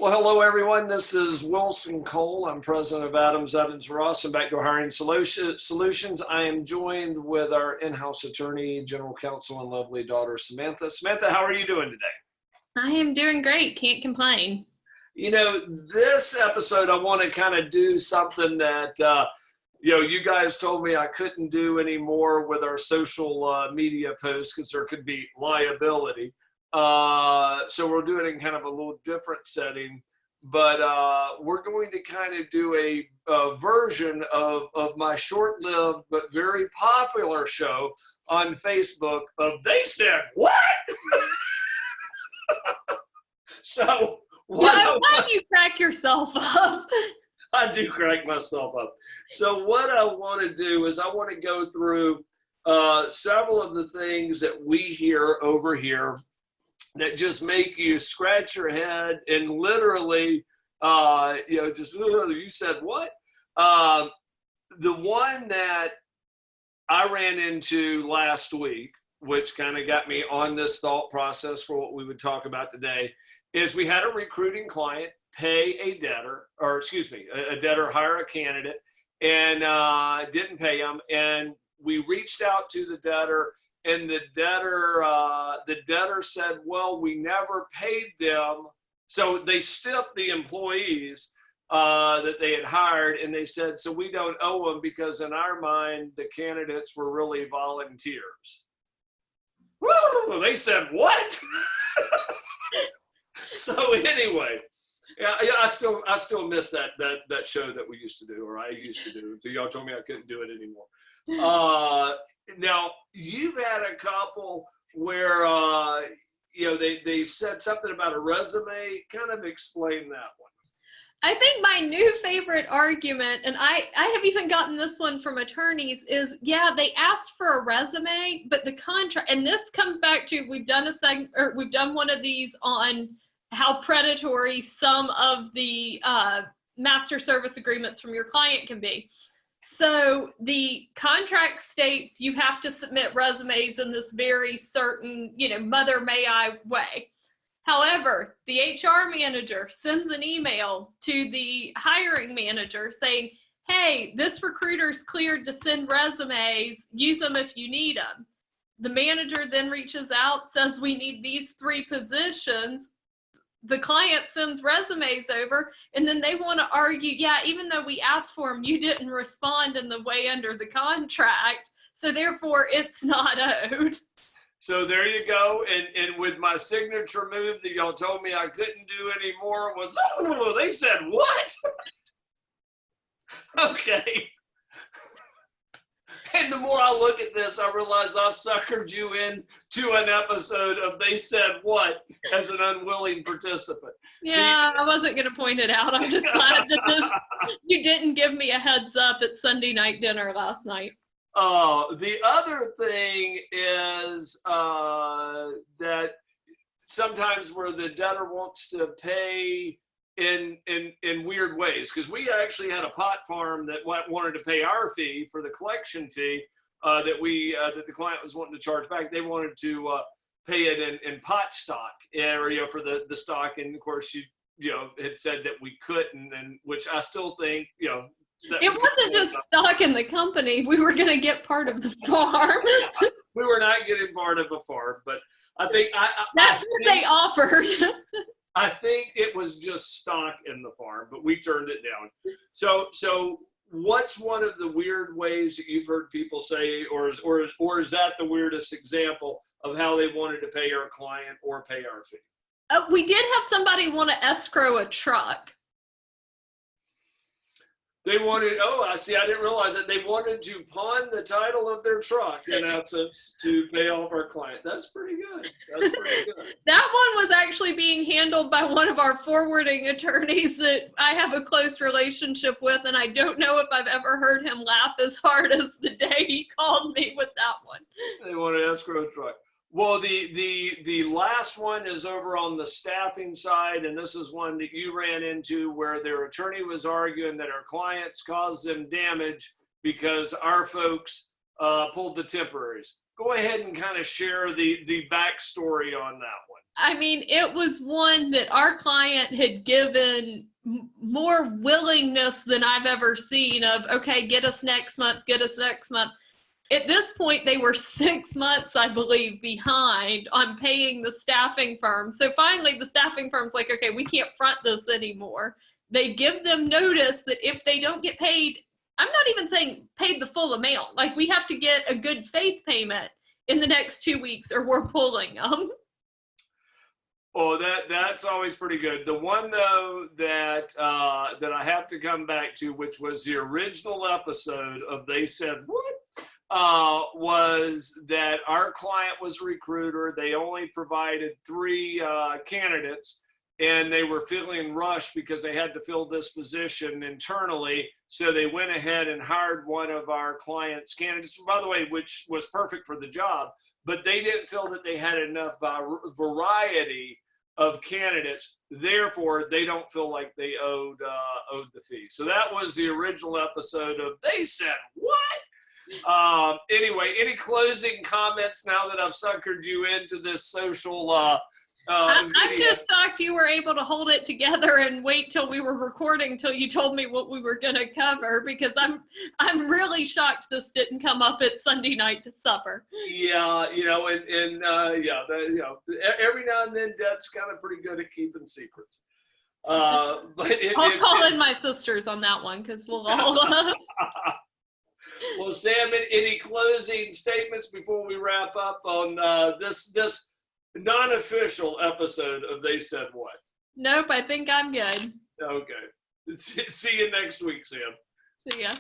Well, hello, everyone. This is Wilson Cole. I'm president of Adams, Evans, Ross, and Backdoor Hiring Solutions. I am joined with our in-house attorney, general counsel, and lovely daughter, Samantha. Samantha, how are you doing today? I am doing great. Can't complain. You know, this episode, I want to kind of do something that, you guys told me I couldn't do anymore with our social media posts because there could be liability. So we'll do it in kind of a little different setting, but we're going to kind of do a version of my short-lived but very popular show on Facebook of They Said What? So why do you crack yourself up? I do crack myself up. So what I want to do is I want to go through several of the things that we hear over here that just make you scratch your head and literally, you said what? The one that I ran into last week, which kind of got me on this thought process for what we would talk about today, is we had a recruiting client pay a debtor, a debtor hire a candidate and didn't pay him. And we reached out to the debtor. And the debtor said, well, we never paid them. So they stiffed the employees that they had hired. And they said, so we don't owe them because in our mind, the candidates were really volunteers. Woo! They said, what? So anyway, yeah, I still miss that show that we used to do, or I used to do. So y'all told me I couldn't do it anymore. Now, you've had a couple where, they said something about a resume. Kind of explain that one. I think my new favorite argument, and I have even gotten this one from attorneys, is, yeah, they asked for a resume, but the contract, and this comes back to, we've done one of these on how predatory some of the master service agreements from your client can be. So the contract states you have to submit resumes in this very certain, mother may I way. However, the HR manager sends an email to the hiring manager saying, hey, this recruiter's cleared to send resumes, use them if you need them. The manager then reaches out, says we need these 3 positions. The client sends resumes over, and then they want to argue, yeah, even though we asked for them, you didn't respond in the way under the contract, so therefore it's not owed. So there you go. And with my signature move that y'all told me I couldn't do anymore was, oh, they said what? Okay. And the more I look at this, I realize I've suckered you into an episode of They Said What as an unwilling participant. Yeah, I wasn't going to point it out. I'm just glad that you didn't give me a heads up at Sunday night dinner last night. The other thing is that sometimes where the debtor wants to pay in weird ways, because we actually had a pot farm that wanted to pay our fee for the collection fee that the client was wanting to charge back. They wanted to pay it in pot stock, or for the stock, and of course you had said that we couldn't, and which I still think it wasn't just stock in the company. We were going to get part of the farm. We were not getting part of a farm, but I think that's what they offered. I think it was just stock in the farm, but we turned it down. So what's one of the weird ways that you've heard people say, or is that the weirdest example of how they wanted to pay our client or pay our fee? We did have somebody want to escrow a truck. They wanted, I didn't realize that. They wanted to pawn the title of their truck, in essence, to pay off our client. That's pretty good. That one was actually being handled by one of our forwarding attorneys that I have a close relationship with, and I don't know if I've ever heard him laugh as hard as the day he called me with that one. They wanted to escrow a truck. Well, the last one is over on the staffing side, and this is one that you ran into where their attorney was arguing that our clients caused them damage because our folks pulled the temporaries. go ahead and kind of share the backstory on that one. I mean, it was one that our client had given more willingness than I've ever seen of, okay, get us next month, get us next month. At this point, they were 6 months, I believe, behind on paying the staffing firm. So finally, the staffing firm's like, okay, we can't front this anymore. They give them notice that if they don't get paid, I'm not even saying paid the full amount. Like, we have to get a good faith payment in the next 2 weeks or we're pulling them. Oh, that's always pretty good. The one though that that I have to come back to, which was the original episode of They Said What, was that our client was a recruiter. They only provided 3 candidates, and they were feeling rushed because they had to fill this position internally. So they went ahead and hired one of our client's candidates, by the way, which was perfect for the job. But they didn't feel that they had enough variety of candidates. Therefore, they don't feel like they owed the fee. So that was the original episode of They Said What? Anyway, any closing comments now that I've suckered you into this social I'm just shocked you were able to hold it together and wait till we were recording till you told me what we were going to cover, because I'm really shocked this didn't come up at Sunday night to supper. Yeah, every now and then Deb's kind of pretty good at keeping secrets. But I'll call in my sisters on that one because we'll all. Well, Sam, any closing statements before we wrap up on this non-official episode of They Said What? Nope, I think I'm good. Okay. See you next week, Sam. See ya.